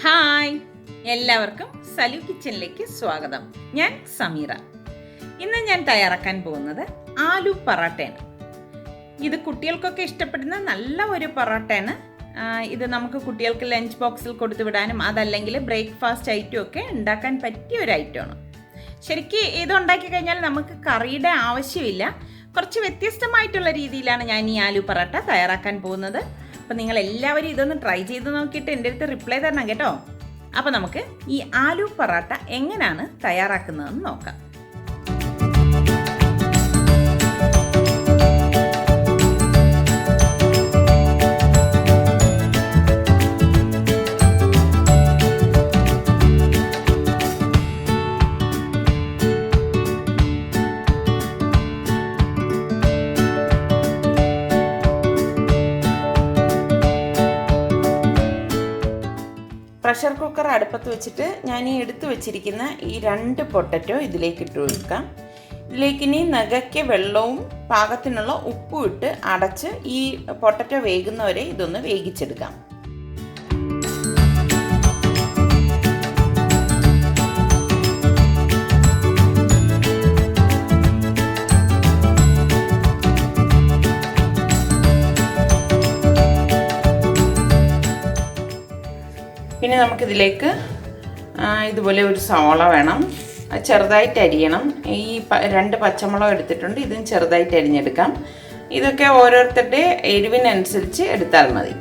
Hi, എല്ലാവർക്കും സലു കിച്ചനിലേക്ക് സ്വാഗതം. ഞാൻ സമീറ. ഇന്ന് ഞാൻ തയ്യാറാക്കാൻ പോകുന്നത് ആലു പറാട്ടയാണ്. ഇത് കുട്ടികൾക്കൊക്കെ ഇഷ്ടപ്പെടുന്ന നല്ല ഒരു പറാട്ടയാണ്. ഇത് നമുക്ക് കുട്ടികൾക്ക് ലഞ്ച് ബോക്സിൽ കൊടുത്തു വിടാനും അതല്ലെങ്കിൽ ബ്രേക്ക്ഫാസ്റ്റ് ഐറ്റം ഒക്കെ ഉണ്ടാക്കാൻ പറ്റിയ ഒരു ഐറ്റമാണ്. ശരിക്കും ഇത് ഉണ്ടാക്കി കഴിഞ്ഞാൽ നമുക്ക് കറിയുടെ ആവശ്യമില്ല. കുറച്ച് വ്യത്യസ്തമായിട്ടുള്ള രീതിയിലാണ് ഞാൻ ഈ ആലു പറാട്ട തയ്യാറാക്കാൻ പോകുന്നത്. അപ്പോൾ നിങ്ങൾ എല്ലാവരും ഇതൊന്ന് ട്രൈ ചെയ്ത് നോക്കിയിട്ട് എൻ്റെ അടുത്ത് റിപ്ലൈ തരണം കേട്ടോ. അപ്പോൾ നമുക്ക് ഈ ആലു പറാട്ട എങ്ങനെയാണ് തയ്യാറാക്കുന്നതെന്ന് നോക്കാം. പ്രഷർ കുക്കർ അടുപ്പത്ത് വെച്ചിട്ട് ഞാൻ ഈ എടുത്തു വെച്ചിരിക്കുന്ന ഈ 2 പൊട്ടറ്റോ ഇതിലേക്ക് ഇട്ട് കൊടുക്കാം. ഇതിലേക്ക് ഇനി നകയ്ക്ക് വെള്ളവും പാകത്തിനുള്ള ഉപ്പും ഇട്ട് അടച്ച് ഈ പൊട്ടറ്റോ വേകുന്നവരെ ഇതൊന്ന് വേവിച്ചെടുക്കാം. പിന്നെ നമുക്കിതിലേക്ക് ഇതുപോലെ ഒരു സവാള വേണം, ചെറുതായിട്ട് അരിയണം. ഈ 2 പച്ചമുളക് എടുത്തിട്ടുണ്ട്, ഇതും ചെറുതായിട്ട് അരിഞ്ഞെടുക്കാം. ഇതൊക്കെ ഓരോരുത്തരുടെ എരിവിനനുസരിച്ച് എടുത്താൽ മതി.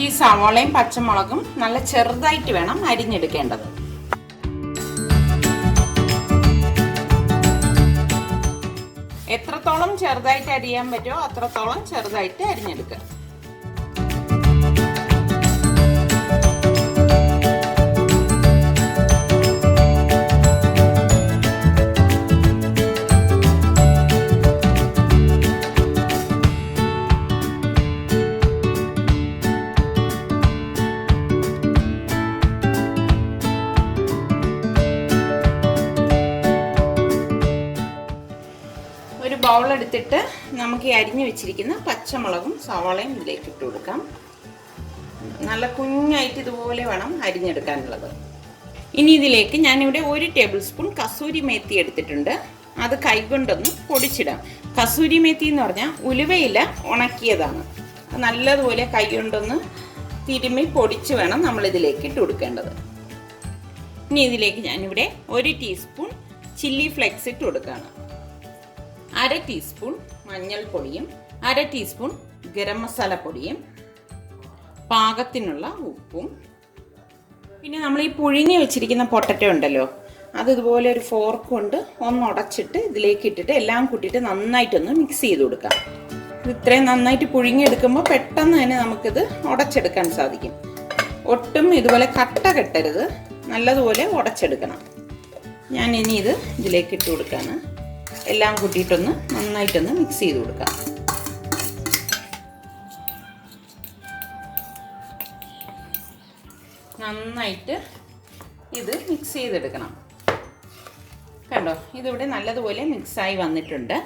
ഈ സവാളയും പച്ചമുളകും നല്ല ചെറുതായിട്ട് വേണം അരിഞ്ഞെടുക്കേണ്ടത്. എത്രത്തോളം ചെറുതായിട്ട് അരിയാൻ പറ്റുമോ അത്രത്തോളം ചെറുതായിട്ട് അരിഞ്ഞെടുക്കുക. ഒരു ബൗൾ എടുത്തിട്ട് നമുക്ക് ഈ അരിഞ്ഞു വെച്ചിരിക്കുന്ന പച്ചമുളകും സവാളയും ഇതിലേക്ക് ഇട്ട് കൊടുക്കാം. നല്ല കുഞ്ഞായിട്ട് ഇതുപോലെ വേണം അരിഞ്ഞെടുക്കാനുള്ളത്. ഇനി ഇതിലേക്ക് ഞാനിവിടെ 1 ടേബിൾ സ്പൂൺ കസൂരി മേത്തി എടുത്തിട്ടുണ്ട്. അത് കൈകൊണ്ടൊന്ന് പൊടിച്ചിടാം. കസൂരി മേത്തി എന്ന് പറഞ്ഞാൽ ഉലുവയില ഉണക്കിയതാണ്. നല്ലതുപോലെ കൈകൊണ്ടൊന്ന് തിരുമ്മി പൊടിച്ച് വേണം നമ്മളിതിലേക്ക് ഇട്ട് കൊടുക്കേണ്ടത്. ഇനി ഇതിലേക്ക് ഞാനിവിടെ 1 ടീസ്പൂൺ ചില്ലി ഫ്ലെക്സ് ഇട്ട് കൊടുക്കുകയാണ്. 1/2 ടീസ്പൂൺ മഞ്ഞൾപ്പൊടിയും 1/2 ടീസ്പൂൺ ഗരം മസാല പൊടിയും പാകത്തിനുള്ള ഉപ്പും. പിന്നെ നമ്മൾ ഈ പുഴുങ്ങി വെച്ചിരിക്കുന്ന പൊട്ടറ്റോ ഉണ്ടല്ലോ, അത് ഇതുപോലെ ഒരു ഫോർക്ക് കൊണ്ട് ഒന്ന് ഉടച്ചിട്ട് ഇതിലേക്ക് ഇട്ടിട്ട് എല്ലാം കൂട്ടിയിട്ട് നന്നായിട്ടൊന്ന് മിക്സ് ചെയ്ത് കൊടുക്കാം. ഇത്രയും നന്നായിട്ട് പുഴുങ്ങിയെടുക്കുമ്പോൾ പെട്ടെന്ന് തന്നെ നമുക്കിത് ഉടച്ചെടുക്കാൻ സാധിക്കും. ഒട്ടും ഇതുപോലെ കട്ട കെട്ടരുത്, നല്ലതുപോലെ ഉടച്ചെടുക്കണം. ഞാൻ ഇനി ഇത് ഇതിലേക്ക് ഇട്ട് കൊടുക്കാണ്. എല്ലാം കൂട്ടിയിട്ടൊന്ന് നന്നായിട്ടൊന്ന് മിക്സ് ചെയ്ത് കൊടുക്കാം. നന്നായിട്ട് ഇത് മിക്സ് ചെയ്തെടുക്കണം. കണ്ടോ, ഇതിവിടെ നല്ലതുപോലെ മിക്സായി വന്നിട്ടുണ്ട്.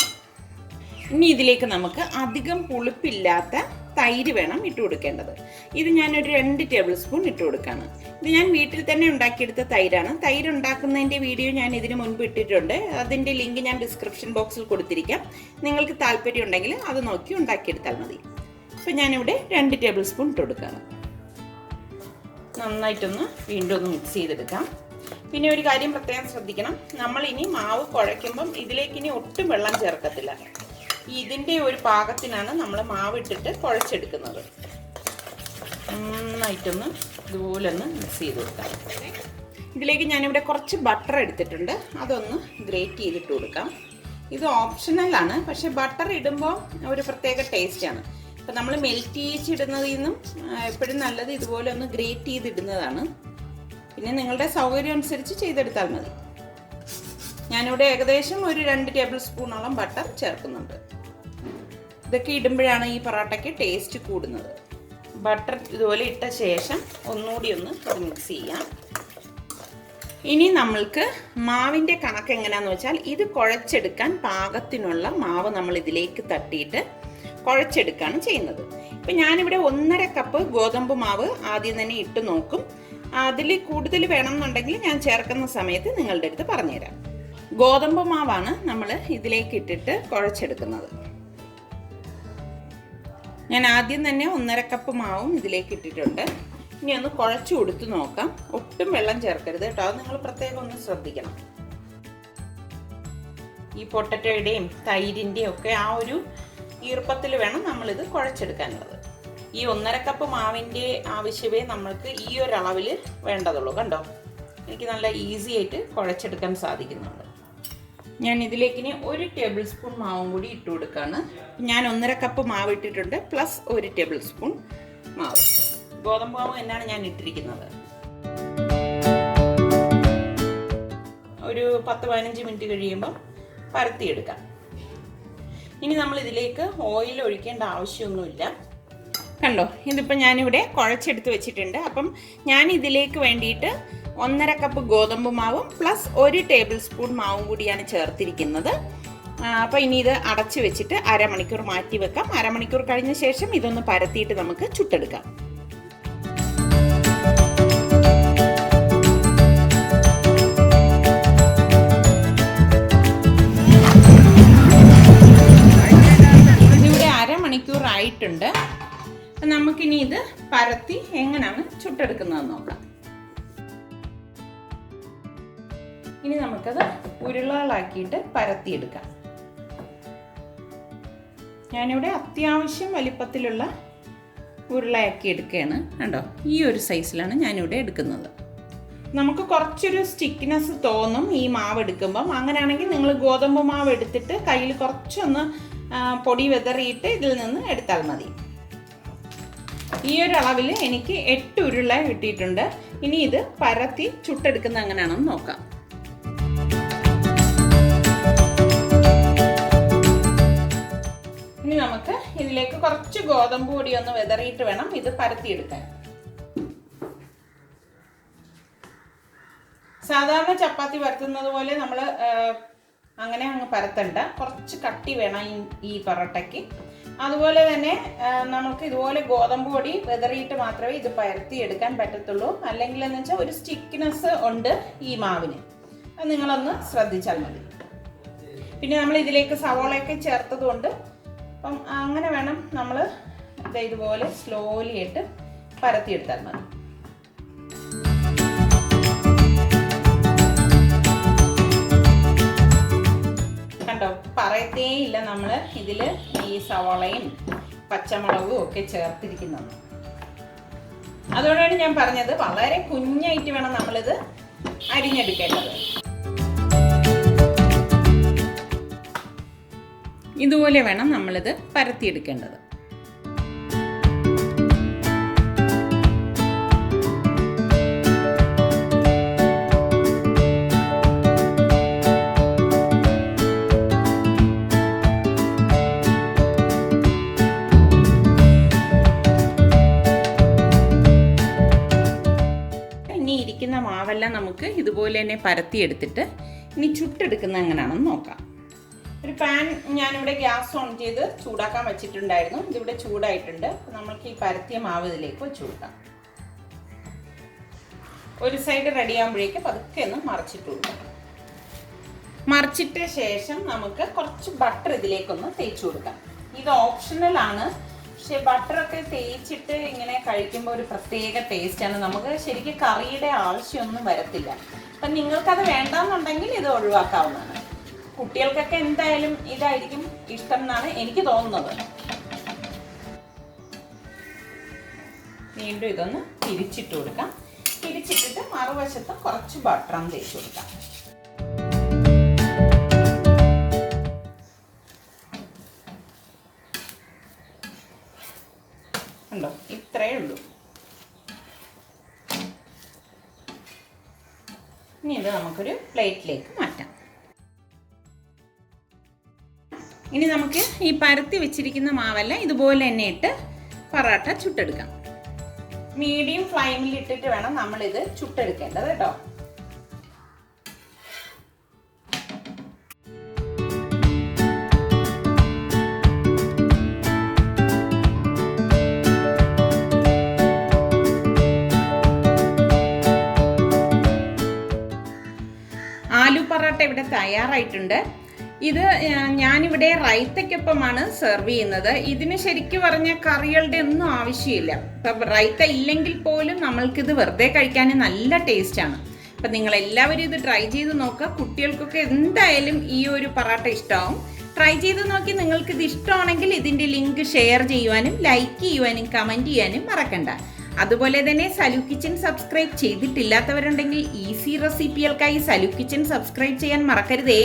ഇനി ഇതിലേക്ക് നമുക്ക് അധികം പുളിപ്പില്ലാത്ത തൈര് വേണം ഇട്ട് കൊടുക്കേണ്ടത്. ഇത് ഞാനൊരു 2 ടേബിൾ സ്പൂൺ ഇട്ട് കൊടുക്കുകയാണ്. ഇത് ഞാൻ വീട്ടിൽ തന്നെ ഉണ്ടാക്കിയെടുത്ത തൈരാണ്. തൈര് ഉണ്ടാക്കുന്നതിൻ്റെ വീഡിയോ ഞാൻ ഇതിന് മുൻപ് ഇട്ടിട്ടുണ്ട്. അതിൻ്റെ ലിങ്ക് ഞാൻ ഡിസ്ക്രിപ്ഷൻ ബോക്സിൽ കൊടുത്തിരിക്കാം. നിങ്ങൾക്ക് താല്പര്യം ഉണ്ടെങ്കിൽ അത് നോക്കി ഉണ്ടാക്കിയെടുത്താൽ മതി. അപ്പോൾ ഞാനിവിടെ 2 ടേബിൾ സ്പൂൺ ഇട്ട് കൊടുക്കുകയാണ്. നന്നായിട്ടൊന്ന് വീണ്ടും ഒന്ന് മിക്സ് ചെയ്തെടുക്കാം. പിന്നെ ഒരു കാര്യം പ്രത്യേകം ശ്രദ്ധിക്കണം, നമ്മൾ ഇനി മാവ് കുഴയ്ക്കുമ്പം ഇതിലേക്ക് ഇനി ഒട്ടും വെള്ളം ചേർക്കത്തില്ല. ഇതിൻ്റെ ഒരു പാകത്തിനാണ് നമ്മൾ മാവിട്ടിട്ട് കുഴച്ചെടുക്കുന്നത്. നന്നായിട്ടൊന്ന് ഇതുപോലെ ഒന്ന് മിക്സ് ചെയ്ത് കൊടുക്കാം. ഇതിലേക്ക് ഞാനിവിടെ കുറച്ച് ബട്ടർ എടുത്തിട്ടുണ്ട്, അതൊന്ന് ഗ്രേറ്റ് ചെയ്തിട്ട് കൊടുക്കാം. ഇത് ഓപ്ഷണലാണ്, പക്ഷേ ബട്ടർ ഇടുമ്പോൾ ഒരു പ്രത്യേക ടേസ്റ്റാണ്. അപ്പോൾ നമ്മൾ മെൽറ്റ് ചെയ്തിടുന്നതിൽ നിന്നും എപ്പോഴും നല്ലത് ഇതുപോലെ ഒന്ന് ഗ്രേറ്റ് ചെയ്തിടുന്നതാണ്. പിന്നെ നിങ്ങളുടെ സൗകര്യം അനുസരിച്ച് ചെയ്തെടുത്താൽ മതി. ഞാനിവിടെ ഏകദേശം ഒരു 2 ടേബിൾ സ്പൂണോളം ബട്ടർ ചേർക്കുന്നുണ്ട്. ഇതൊക്കെ ഇടുമ്പോഴാണ് ഈ പൊറോട്ടയ്ക്ക് ടേസ്റ്റ് കൂടുന്നത്. ബട്ടർ ഇതുപോലെ ഇട്ട ശേഷം ഒന്നുകൂടി ഒന്ന് മിക്സ് ചെയ്യാം. ഇനി നമ്മൾക്ക് മാവിൻ്റെ കണക്ക് എങ്ങനെയാണെന്ന് വെച്ചാൽ, ഇത് കുഴച്ചെടുക്കാൻ പാകത്തിനുള്ള മാവ് നമ്മൾ ഇതിലേക്ക് തട്ടിയിട്ട് കുഴച്ചെടുക്കുകയാണ് ചെയ്യുന്നത്. ഇപ്പം ഞാനിവിടെ 1.5 കപ്പ് ഗോതമ്പ് മാവ് ആദ്യം തന്നെ ഇട്ട് നോക്കും. അതിൽ കൂടുതൽ വേണമെന്നുണ്ടെങ്കിൽ ഞാൻ ചേർക്കുന്ന സമയത്ത് നിങ്ങളുടെ അടുത്ത് പറഞ്ഞുതരാം. ഗോതമ്പ് മാവാണ് നമ്മൾ ഇതിലേക്ക് ഇട്ടിട്ട് കുഴച്ചെടുക്കുന്നത്. ഞാൻ ആദ്യം തന്നെ 1.5 കപ്പ് മാവും ഇതിലേക്ക് ഇട്ടിട്ടുണ്ട്. ഇനി ഒന്ന് കുഴച്ചു കൊടുത്ത് നോക്കാം. ഒട്ടും വെള്ളം ചേർക്കരുത് കേട്ടോ, അത് നിങ്ങൾ പ്രത്യേകം ഒന്ന് ശ്രദ്ധിക്കണം. ഈ പൊട്ടറ്റോയുടെയും തൈരിൻ്റെയും ഒക്കെ ആ ഒരു ഈർപ്പത്തിൽ വേണം നമ്മളിത് കുഴച്ചെടുക്കാനുള്ളത്. ഈ 1.5 കപ്പ് മാവിൻ്റെ ആവശ്യമേ നമ്മൾക്ക് ഈ ഒരു അളവിൽ വേണ്ടതുള്ളൂ. കണ്ടോ, എനിക്ക് നല്ല ഈസി ആയിട്ട് കുഴച്ചെടുക്കാൻ സാധിക്കുന്നുണ്ട്. ഞാൻ ഇതിലേക്ക് ഇനി 1 ടേബിൾ സ്പൂൺ മാവും കൂടി ഇട്ട് കൊടുക്കുകയാണ്. ഞാൻ 1.5 കപ്പ് മാവ് ഇട്ടിട്ടുണ്ട്, പ്ലസ് 1 ടേബിൾ സ്പൂൺ മാവ്. ഗോതമ്പ് മാവ് എന്നാണ് ഞാൻ ഇട്ടിരിക്കുന്നത്. ഒരു 10-15 മിനിറ്റ് കഴിയുമ്പം പരത്തിയെടുക്കാം. ഇനി നമ്മൾ ഇതിലേക്ക് ഓയിൽ ഒഴിക്കേണ്ട ആവശ്യമൊന്നുമില്ല. കണ്ടോ, ഇതിപ്പോൾ ഞാനിവിടെ കുഴച്ചെടുത്ത് വെച്ചിട്ടുണ്ട്. അപ്പം ഞാൻ ഇതിലേക്ക് വേണ്ടിയിട്ട് 1.5 കപ്പ് ഗോതമ്പ് മാവും പ്ലസ് 1 ടേബിൾ സ്പൂൺ മാവും കൂടിയാണ് ചേർത്തിരിക്കുന്നത്. അപ്പോൾ ഇനി ഇത് അടച്ച് വെച്ചിട്ട് അരമണിക്കൂർ മാറ്റി വെക്കാം. അരമണിക്കൂർ കഴിഞ്ഞ ശേഷം ഇതൊന്ന് പരത്തിയിട്ട് നമുക്ക് ചുട്ടെടുക്കാം. ഇതിവിടെ അരമണിക്കൂറായിട്ടുണ്ട്. നമുക്കിനി ഇത് പരത്തി എങ്ങനെയാണ് ചുട്ടെടുക്കുന്നതെന്ന് നോക്കാം. ഇനി നമുക്കത് ഉരുളകളാക്കിയിട്ട് പരത്തിയെടുക്കാം. ഞാനിവിടെ അത്യാവശ്യം വലിപ്പത്തിലുള്ള ഉരുളയാക്കി എടുക്കുകയാണ്. കണ്ടോ, ഈ ഒരു സൈസിലാണ് ഞാനിവിടെ എടുക്കുന്നത്. നമുക്ക് കുറച്ചൊരു സ്റ്റിക്നെസ് തോന്നും ഈ മാവ് എടുക്കുമ്പം. അങ്ങനെയാണെങ്കിൽ നിങ്ങൾ ഗോതമ്പ് മാവ് എടുത്തിട്ട് കയ്യിൽ കുറച്ചൊന്ന് പൊടി വെതറിയിട്ട് ഇതിൽ നിന്ന് എടുത്താൽ മതി. ഈ ഒരു അളവിൽ എനിക്ക് 8 ഉരുള കിട്ടിയിട്ടുണ്ട്. ഇനി ഇത് പരത്തി ചുട്ടെടുക്കുന്ന എങ്ങനെയാണെന്ന് നോക്കാം. ഇനി നമുക്ക് ഇതിലേക്ക് കുറച്ച് ഗോതമ്പ് പൊടി ഒന്ന് വെതറിയിട്ട് വേണം ഇത് പരത്തിയെടുക്കാൻ. സാധാരണ ചപ്പാത്തി പരത്തുന്നത് പോലെ നമ്മൾ അങ്ങനെ അങ്ങ് പരത്തണ്ട. കുറച്ച് കട്ടി വേണം ഈ പൊറോട്ടയ്ക്ക്. അതുപോലെ തന്നെ നമുക്ക് ഇതുപോലെ ഗോതമ്പ് പൊടി വെതറിയിട്ട് മാത്രമേ ഇത് പരത്തിയെടുക്കാൻ പറ്റത്തുള്ളൂ. അല്ലെങ്കിൽ എന്ന് വെച്ചാൽ ഒരു സ്റ്റിക്നെസ് ഉണ്ട് ഈ മാവിന്. അത് നിങ്ങളൊന്ന് ശ്രദ്ധിച്ചാൽ മതി. പിന്നെ നമ്മൾ ഇതിലേക്ക് സവോളയൊക്കെ ചേർത്തത് കൊണ്ട് അപ്പം അങ്ങനെ വേണം നമ്മൾ ഇതുപോലെ സ്ലോലി ആയിട്ട് പരത്തിയെടുത്താൽ മതി. കണ്ടോ, പറയത്തേ ഇല്ല നമ്മൾ ഇതിൽ ഈ സവോളയും പച്ചമുളകും ഒക്കെ ചേർത്തിരിക്കുന്നത്. അതുകൊണ്ടാണ് ഞാൻ പറഞ്ഞത് വളരെ കുഞ്ഞായിട്ട് വേണം നമ്മളിത് അരിഞ്ഞെടുക്കേണ്ടത്. ഇതുപോലെ വേണം നമ്മളിത് പരത്തിയെടുക്കേണ്ടത്. ഇനി ഇരിക്കുന്ന മാവെല്ലാം നമുക്ക് ഇതുപോലെ തന്നെ പരത്തിയെടുത്തിട്ട് ഇനി ചുട്ടെടുക്കുന്ന എങ്ങനെയാണെന്ന് നോക്കാം. ഒരു പാൻ ഞാനിവിടെ ഗ്യാസ് ഓൺ ചെയ്ത് ചൂടാക്കാൻ വെച്ചിട്ടുണ്ടായിരുന്നു. ഇതിവിടെ ചൂടായിട്ടുണ്ട്. നമുക്ക് ഈ പരത്തിയ മാവ് ഇതിലേക്ക് വെച്ച് കൊടുക്കാം. ഒരു സൈഡ് റെഡി ആകുമ്പോഴേക്ക് പതുക്കെ ഒന്ന് മറിച്ചിട്ട് കൊടുക്കാം. മറിച്ചിട്ട ശേഷം നമുക്ക് കുറച്ച് ബട്ടർ ഇതിലേക്കൊന്ന് തേച്ച് കൊടുക്കാം. ഇത് ഓപ്ഷണലാണ്. പക്ഷെ ബട്ടറൊക്കെ തേച്ചിട്ട് ഇങ്ങനെ കഴിക്കുമ്പോൾ ഒരു പ്രത്യേക ടേസ്റ്റാണ്. നമുക്ക് ശരിക്കും കറിയുടെ ആവശ്യമൊന്നും വരത്തില്ല. അപ്പം നിങ്ങൾക്കത് വേണ്ടാന്നുണ്ടെങ്കിൽ ഇത് ഒഴിവാക്കാവുന്നതാണ്. കുട്ടികൾക്കൊക്കെ എന്തായാലും ഇതായിരിക്കും ഇഷ്ടം എന്നാണ് എനിക്ക് തോന്നുന്നത്. വീണ്ടും ഇതൊന്ന് തിരിച്ചിട്ട് കൊടുക്കാം. തിരിച്ചിട്ടിട്ട് മറുവശത്ത് കുറച്ച് ബട്ടറും തേച്ച് കൊടുക്കാം. ഉണ്ടോ, ഇത്രയേ ഉള്ളൂ. ഇനി ഇത് നമുക്കൊരു പ്ലേറ്റിലേക്ക് മാറ്റാം. ഇനി നമുക്ക് ഈ പരത്തി വെച്ചിരിക്കുന്ന മാവെല്ലാം ഇതുപോലെ തന്നെ ഇട്ട് പൊറോട്ട ചുട്ടെടുക്കാം. മീഡിയം ഫ്ലെയിമിൽ ഇട്ടിട്ട് വേണം നമ്മളിത് ചുട്ടെടുക്കേണ്ടത് കേട്ടോ. ആലു പൊറോട്ട ഇവിടെ തയ്യാറായിട്ടുണ്ട്. ഇത് ഞാനിവിടെ റൈത്തയ്ക്കൊപ്പമാണ് സെർവ് ചെയ്യുന്നത്. ഇതിന് ശരിക്കും പറഞ്ഞാൽ കറികളുടെ ഒന്നും ആവശ്യമില്ല. ഇപ്പം റൈത്ത ഇല്ലെങ്കിൽ പോലും നമ്മൾക്കിത് വെറുതെ കഴിക്കാൻ നല്ല ടേസ്റ്റാണ്. അപ്പം നിങ്ങളെല്ലാവരും ഇത് ട്രൈ ചെയ്ത് നോക്കുക. കുട്ടികൾക്കൊക്കെ എന്തായാലും ഈ ഒരു പൊറോട്ട ഇഷ്ടമാവും. ട്രൈ ചെയ്ത് നോക്കി നിങ്ങൾക്കിത് ഇഷ്ടമാണെങ്കിൽ ഇതിൻ്റെ ലിങ്ക് ഷെയർ ചെയ്യുവാനും ലൈക്ക് ചെയ്യുവാനും കമൻറ്റ് ചെയ്യാനും മറക്കണ്ട. അതുപോലെ തന്നെ സലു കിച്ചൻ സബ്സ്ക്രൈബ് ചെയ്തിട്ടില്ലാത്തവരുണ്ടെങ്കിൽ ഈസി റെസിപ്പികൾക്കായി സലു കിച്ചൻ സബ്സ്ക്രൈബ് ചെയ്യാൻ മറക്കരുതേ.